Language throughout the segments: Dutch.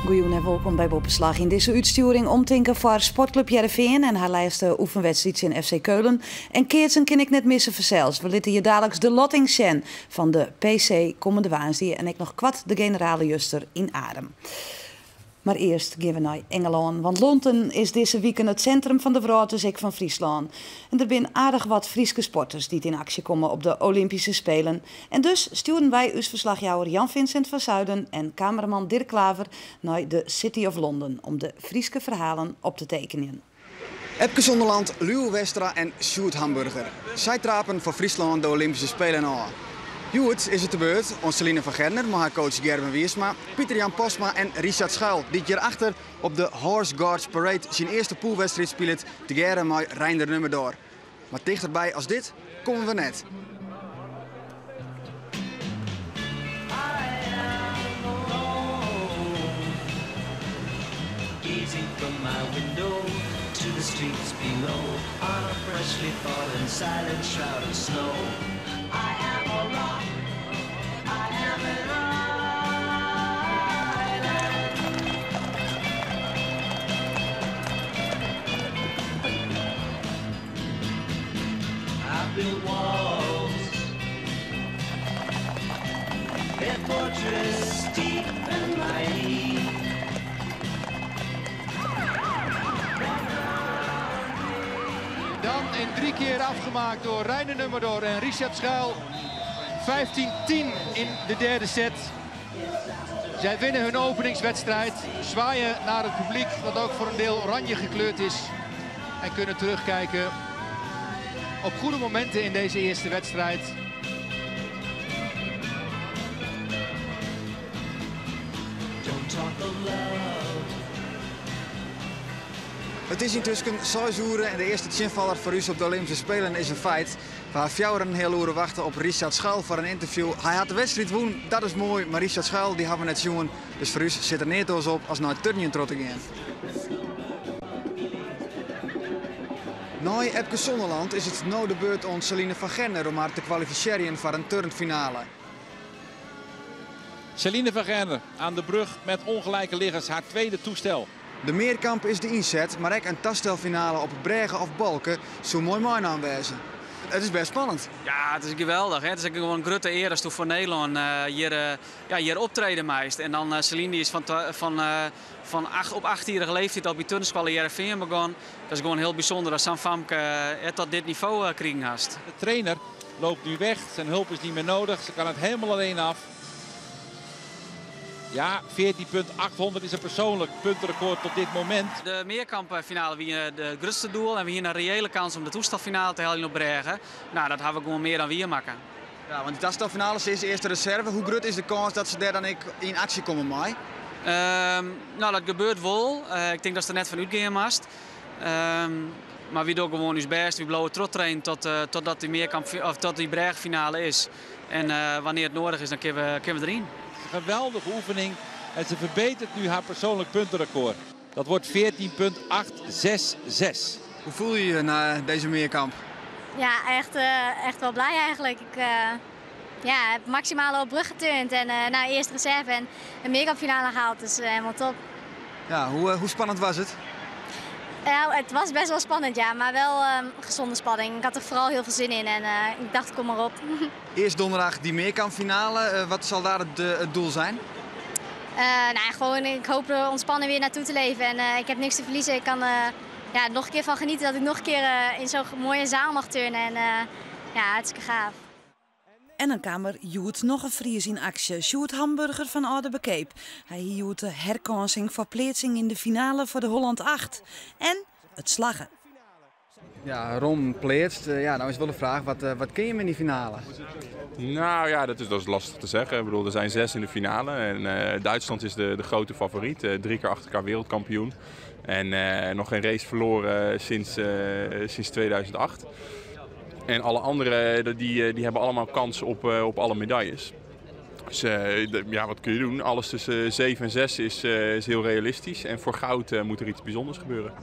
Goeien en welkom bij Boppenslag. In deze uitsturing omtinken voor Sportclub Heerenveen en haar laatste oefenwedstrijd in FC Keulen. En keertsen kan ik net missen verzels. We litten je dadelijks de lotting zien van de PC komende woensdag en ik nog kwart de generale juster in Adem. Maar eerst gaan we naar Engeland, want Londen is deze weekend het centrum van de Woutersek van Friesland. En er zijn aardig wat Friese sporters die in actie komen op de Olympische Spelen. En dus sturen wij uw verslagjouwer Jan-Vincent van Zuiden en cameraman Dirk Klaver naar de City of London om de Friese verhalen op te tekenen. Epke Zonderland, Luo Westra en Sjoerd Hamburger. Zij trapen voor Friesland de Olympische Spelen aan. Joet is het de beurt aan Celine van Gerner, maar haar coach Gerben Wiersma, Pieter-Jan Posma en Richard Schuil. Dit jaar achter op de Horse Guards Parade zijn eerste poolwedstrijd speelt tegen met Reinder Nummerdoor. Maar dichterbij als dit komen we net. To the streets below, on a freshly fallen silent shroud of snow. I am a rock, I am an island. I built walls, their fortress deep and mighty. Dan in 3 keer afgemaakt door Reinder Nummerdoor en Richard Schuil. 15-10 in de derde set. Zij winnen hun openingswedstrijd. Zwaaien naar het publiek, dat ook voor een deel oranje gekleurd is. En kunnen terugkijken op goede momenten in deze eerste wedstrijd. Don't talk of love. Het is intussen 6 uur en de eerste chinvaller voor u op de Olympische Spelen is een feit. We gaan 4 een heel uur wachten op Richard Schuil voor een interview. Hij had de wedstrijd woen, dat is mooi, maar Richard Schuil die hebben we net zien. Dus voor u zit er niet eens op als naar het turnier trot te gaan. Na Epke Zonderland is het nou de beurt aan Celine van Gerner om haar te kwalificeren voor een turnfinale. Celine van Gerner aan de brug met ongelijke liggers, haar tweede toestel. De meerkamp is de inzet, maar ook een tastelfinale op Bregen of Balken zo mooi mooi aanwijzen. Het is best spannend. Ja, het is geweldig. Hè? Het is gewoon een grote eer als voor Nederland hier optreden meest. En dan Celine die is op 8-jarige leeftijd op die turnskwallen Heerenveen begonnen. Dat is gewoon heel bijzonder als zo'n famke tot dit niveau krijgen hast. De trainer loopt nu weg, zijn hulp is niet meer nodig, ze kan het helemaal alleen af. Ja, 14.800 is een persoonlijk puntenrecord tot dit moment. De meerkampfinale wie de grootste doel en we hier een reële kans om de toestelfinale te halen op Bregen. Nou, dat hebben we gewoon meer dan we maken. Ja, want de tastelfinale is de eerste reserve. Hoe groot is de kans dat ze daar dan in actie komen mee? Nou, dat gebeurt wel. Ik denk dat ze er net van uitgaan mast. Maar we doen gewoon ons best. We blijven trot trainen totdat die Bregenfinale is. En wanneer het nodig is, dan kunnen we erin. Een geweldige oefening en ze verbetert nu haar persoonlijk puntenrecord. Dat wordt 14.866. Hoe voel je je na deze meerkamp? Ja, echt wel blij eigenlijk. Ik heb maximaal op brug geturnd en nou, eerste reserve en een meerkampfinale gehaald. Dus helemaal top. Ja, hoe spannend was het? Het was best wel spannend, ja, maar wel gezonde spanning. Ik had er vooral heel veel zin in en ik dacht, kom maar op. Eerst donderdag die meerkampfinale. Wat zal daar het doel zijn? Gewoon, ik hoop er ontspannen weer naartoe te leven en ik heb niks te verliezen. Ik kan nog een keer van genieten dat ik nog een keer in zo'n mooie zaal mag turnen en hartstikke gaaf. En een kamer hield nog een Fries in actie. Sjoerd Hamburger van Oude Bekeep. Hij hield de herkansing voor plaatsing in de finale voor de Holland 8. En het slaggen. Ja, Ron pleetst. Nou is wel de vraag, wat kun je met die finale? Nou ja, dat is lastig te zeggen. Ik bedoel, er zijn 6 in de finale. En Duitsland is de grote favoriet. 3 keer achter elkaar wereldkampioen. En nog geen race verloren sinds 2008. En alle anderen die hebben allemaal kans op alle medailles. Dus wat kun je doen? Alles tussen 7 en 6 is heel realistisch. En voor goud moet er iets bijzonders gebeuren.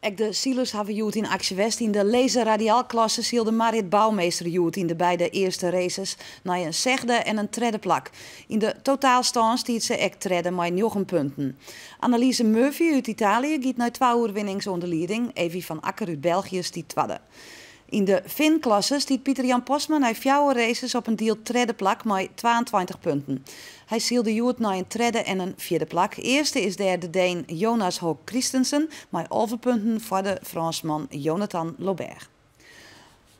Ek de Silas hebben joet in Actie West. In de laser radiaalklasse zielde Marit Bouwmeester joet in de beide eerste races naar een zegde en een tredde plak. In de totaalstand stiet ze ek tredde met 9 punten. Anneliese Murphy uit Italië giet naar 2 oorwinnings onder leiding. Evie van Akker uit België stiet tweede. In de Fin-klasse stiet Pieter-Jan Posma na 4 races op een deel tredde plak met 22 punten. Hij zielde joet naar een tredde en een vierde plak. Eerste is daar de Deen Jonas Hoog Christensen met 11 punten voor de Fransman Jonathan Laubert.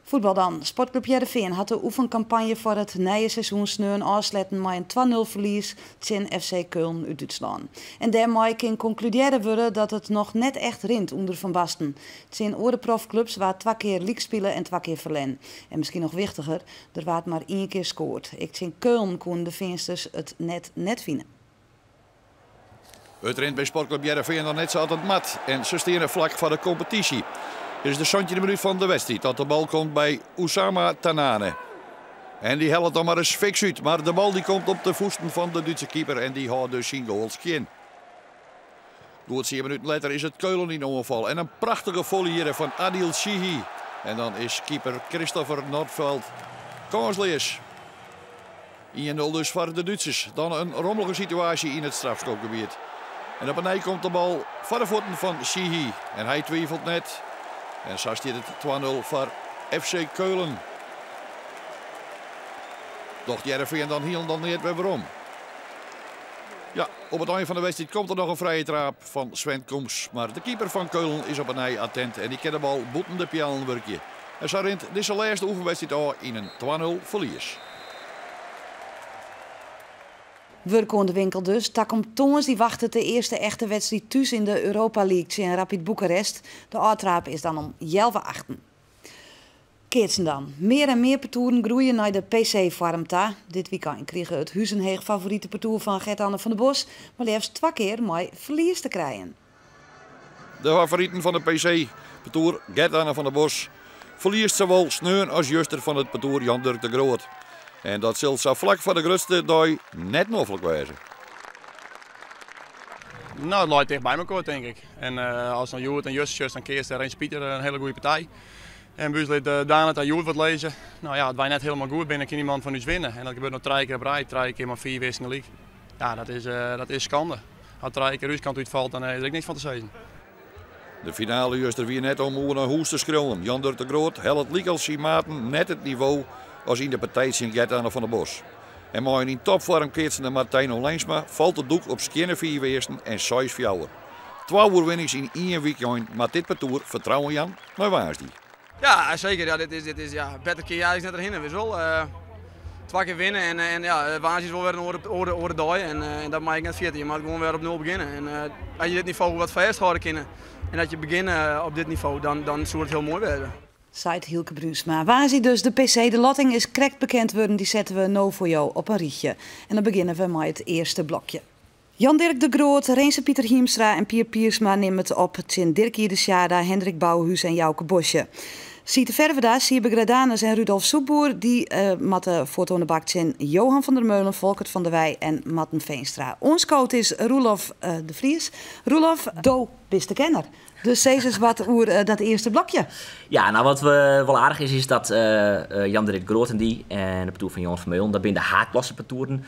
Voetbal dan. Sportclub Heerenveen had de oefencampagne voor het nieuwe seizoen sneun afsluiten met een 2-0 verlies tegen FC Köln uit Duitsland. En daarmee kan concluderen worden dat het nog net echt rint onder Van Basten. Tegen oude profclubs waar 2 keer league spelen en 2 keer verlen. En misschien nog wichtiger, er werd maar 1 keer scoord. Ik tegen Köln kon de Veensters het net vinden. Het rint bij Sportclub Heerenveen dan net zo altijd mat en ze steren vlak voor de competitie. Dit is de 20e minuut van de wedstrijd dat de bal komt bij Oussama Tanane. En die helpt dan maar eens fix uit. Maar de bal die komt op de voeten van de Duitse keeper en die houdt dus zijn goals in. Goed 7 minuten later is het Keulen in ongeval. En een prachtige volley hier van Adil Shihi. En dan is keeper Christopher Nordveld kansloos. 1-0 dus voor de Duitsers. Dan een rommelige situatie in het strafschopgebied. En op een ei komt de bal voor de voeten van Shihi. En hij twijfelt net. En zo staat het 2-0 voor FC Keulen. Doch Heerenveen dan hield dan niet weer waarom. Ja, op het einde van de wedstrijd komt er nog een vrije trap van Sven Koems. Maar de keeper van Keulen is op een ei attent en die kan de bal boeten de pijlenwerkje. En zo rint deze laatste oefenwedstrijd al in een 2-0 verlies. Werk aan de winkel dus. Takom Tongens die wacht de eerste echte wedstrijd thuis in de Europa League tegen Rapid Boekarest. De uittrap is dan om 11:08. Keertsen dan. Meer en meer partoeren groeien naar de PC-farmta. Dit weekend kregen het huizenheeg favoriete partoer van Gert-Anne van der Bos, maar liefst 2 keer maar verlies te krijgen. De favorieten van de PC-partoer Gert-Anne van der Bos verliest zowel sneun als juster van het partoer Jan-Dirk de Groot. En dat zal zo vlak voor de grootste dag net mogelijk wezen. Nou, het lijkt dicht bij elkaar, denk ik. En als dan Joert en Justus dan keert er Pieter een hele goede partij. En Buurslid Daan het aan Joert wat lezen. Nou ja, het was net helemaal goed binnen kan iemand van ons winnen. En dat gebeurt nog 3 keer op rij, 3 keer maar 4 wisselen in de league. Ja, dat is schande. Als 3 keer Ruskant uitvalt, dan is er niks van te zeggen. De finale juist er weer net om hoe een hoes te schrillen. Jan-Dirk de Groot helpt liek als maten net het niveau als in de partij zijn Gert-Anne van der Bos. En mooi in topvorm keertende Martijn Lijnsma valt de doek op skerne 4 weersten en 6 fjouwer. 2 oorwinnings in 1 weekend, maar dit partoer vertrouwen Jan, maar waar is die? Ja, zeker. Ja, dit is beter kun je eigenlijk net erheen. Wel. 2 keer winnen en ja, waar is wel weer een orde dag en dat mag ik net 14. Je mag gewoon weer op 0 beginnen. En als je dit niveau wat verheerst houden kunnen en dat je begint op dit niveau, dan zou het heel mooi worden. Zeit Hielke Brunsma. Waar zie dus de PC? De lotting is correct bekend worden. Die zetten we nou voor jou op een rietje. En dan beginnen we met het eerste blokje. Jan-Dirk de Groot, Reense Pieter Hiemstra en Pier Piersma nemen het op. Het zijn Dirk Ierdesjada, Hendrik Bouwhuis en Jouke Bosje. Ziet de verder daar, Siebe Gradanes en Rudolf Soepboer. Die matten foto in de bak zijn Johan van der Meulen, Volkert van der Wij en Matten Veenstra. Ons coach is Roelof de Vries. Roelof, do bist de kenner. Dus zeg eens wat over dat eerste blokje. Ja, nou wat wel aardig is dat Jan-Dirk Groot en de partoer van Johan van Meulen, dat binnen de haatklasse partoeren.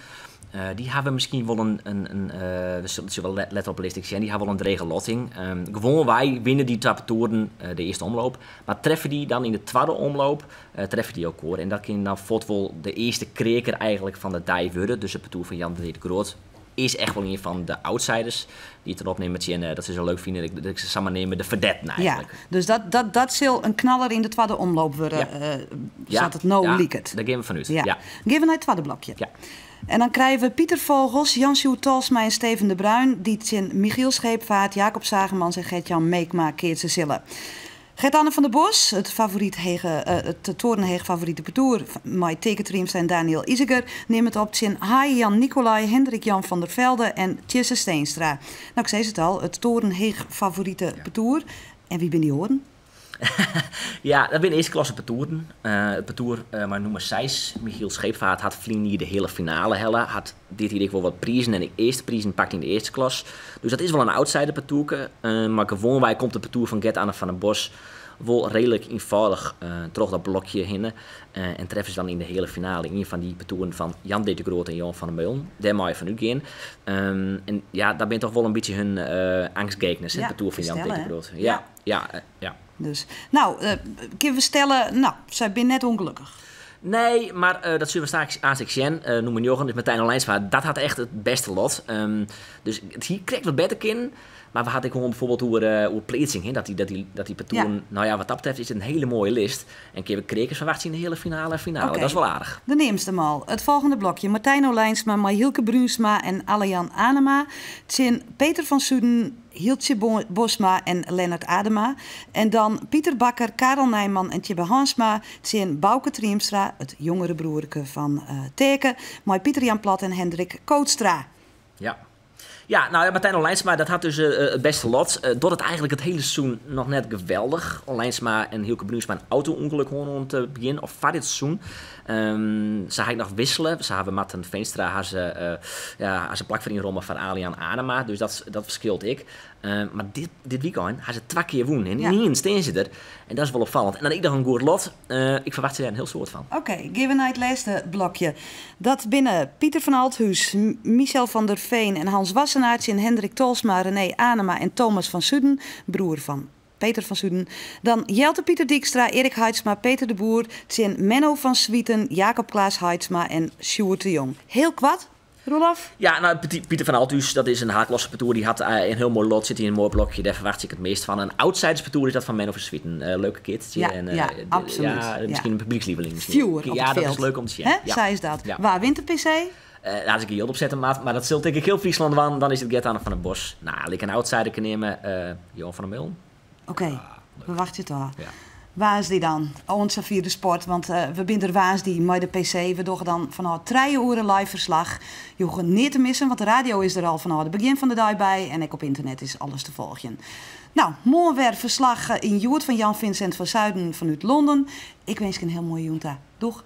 Die hebben misschien wel we zullen wel letten op de lijst zien, die hebben wel een drege lotting. Gewoon wij winnen die 2 partoeren de eerste omloop, maar treffen die dan in de tweede omloop, treffen die ook hoor. En dat kan dan voort wel de eerste kreker eigenlijk van de dij worden. Dus de partoer van Jan-Dirk Groot is echt wel een van de outsiders die het erop nemen en dat ze zo leuk vinden dat ik ze samen nemen de verdetten eigenlijk. Ja, dus dat zal een knaller in de tweede omloop worden, zodat het nou liekt. Daar gaan we vanuit. Ja. Geven we naar het tweede blokje. Ja. En dan krijgen we Pieter Vogels, Jan-Sjoerd Talsma en Steven de Bruin, die zijn Michiel Scheepvaart, Jacob Zagemans en Gert-Jan Meekma keert ze zullen. Gert-Anne van der Bos, het torenheeg favoriete partoer, met tekentriemst en Daniel Iseger, neemt het op zijn Hai Jan Nicolai, Hendrik Jan van der Velde en Tjesse Steenstra. Nou, ik zei het al, het torenheeg favoriete partoer. En wie ben die horen? Ja, dat zijn eerste klasse partoeren. Het partoer, maar nummer 6, Michiel Scheepvaart, had hier de hele finale helle. Had dit hier wel wat prijzen en de eerste prijzen pakt in de eerste klas. Dus dat is wel een outsider partoerke. Maar gewoon wij komt de partoer van Gert-Anne van den Bos wel redelijk eenvoudig terug dat blokje heen. En treffen ze dan in de hele finale een van die partoeren van Jan de Groot en Johan van der Meulen. Daar mag je van u gaan. En ja, daar ben toch wel een beetje hun angstgekers, het partoer van Jan de Groot. Ja. Dus, kunnen we stellen, zij ben net ongelukkig. Nee, maar dat zullen we straks aanstek zien. Noemen Jochen, dus Martijn Olijnsma, dat had echt het beste lot. Dus hier krijgt wat beter in. Maar we hadden gewoon bijvoorbeeld hoe plaatsing, dat die partoeren, wat dat betreft is het een hele mooie list. En kunnen we krekers verwachten in de hele finale. Okay. Dat is wel aardig. De neemste mal. Het volgende blokje. Martijn Olijnsma, Hielke Bruinsma en Alajan Anema. Het zijn Peter van Suden, Hiltje Bosma en Lennart Adema. En dan Pieter Bakker, Karel Nijman en Tjibbe Hansma. Het zijn Bouke Triemstra, het jongere broerke van Teken. Maar Pieter Jan Plat en Hendrik Kootstra. Ja, Martijn Olijnsma, dat had dus het beste lot. Doordat het eigenlijk het hele seizoen nog net geweldig. Olijnsma en Hielke Bruinsma een auto-ongeluk gewoon aan het begin, of van dit seizoen. Ze hadden nog wisselen. Ze hebben Marten Veenstra als een plakverdien rommen van Alian Adema. Dus dat verschilt ik. Maar dit weekend had ze 2 keer woen. En niet in steen zit er. En dat is wel opvallend. En dan ik nog een goed lot. Ik verwacht ze daar een heel soort van. Oké, geven we naar het laatste blokje. Dat binnen Pieter van Althuis, Michel van der Veen en Hans Wassenaertje en Hendrik Tolsma, René Anema en Thomas van Suden, broer van Peter van Suden. Dan Jelte Pieter Dijkstra, Erik Heidsma, Peter de Boer, Tjen Menno van Swieten, Jacob Klaas Heidsma en Sjoerd de Jong. Heel kwad, Roelof? Ja, Pieter van Althuis, dat is een haaklosse partoer. Die had een heel mooi lot, zit in een mooi blokje. Daar verwacht ik het meest van. Een outsiders partoer is dat van Menno van Swieten. Leuke kid. Absoluut. Misschien een publiekslieveling. Viewer ja, dat is leuk om te zien. Zij is dat. Ja. Waar wint de PC? Laat ik een jod opzetten, maar dat zult ik heel Friesland waan. Dan is het Gert-Anne van den Bos. Ik een outsider kan nemen. Johan van der Meulen. Oké, we wachten het al. Ja. Waar is die dan? Onze vierde sport, want we zijn er waans die met de PC. We doen dan vanaf 3 uur live verslag. Je hoeft niet te missen, want de radio is er al vanaf het begin van de dag bij. En ook op internet is alles te volgen. Mooi weer verslag in Joert van Jan Vincent van Zuiden vanuit Londen. Ik wens je een heel mooie junta. Doeg!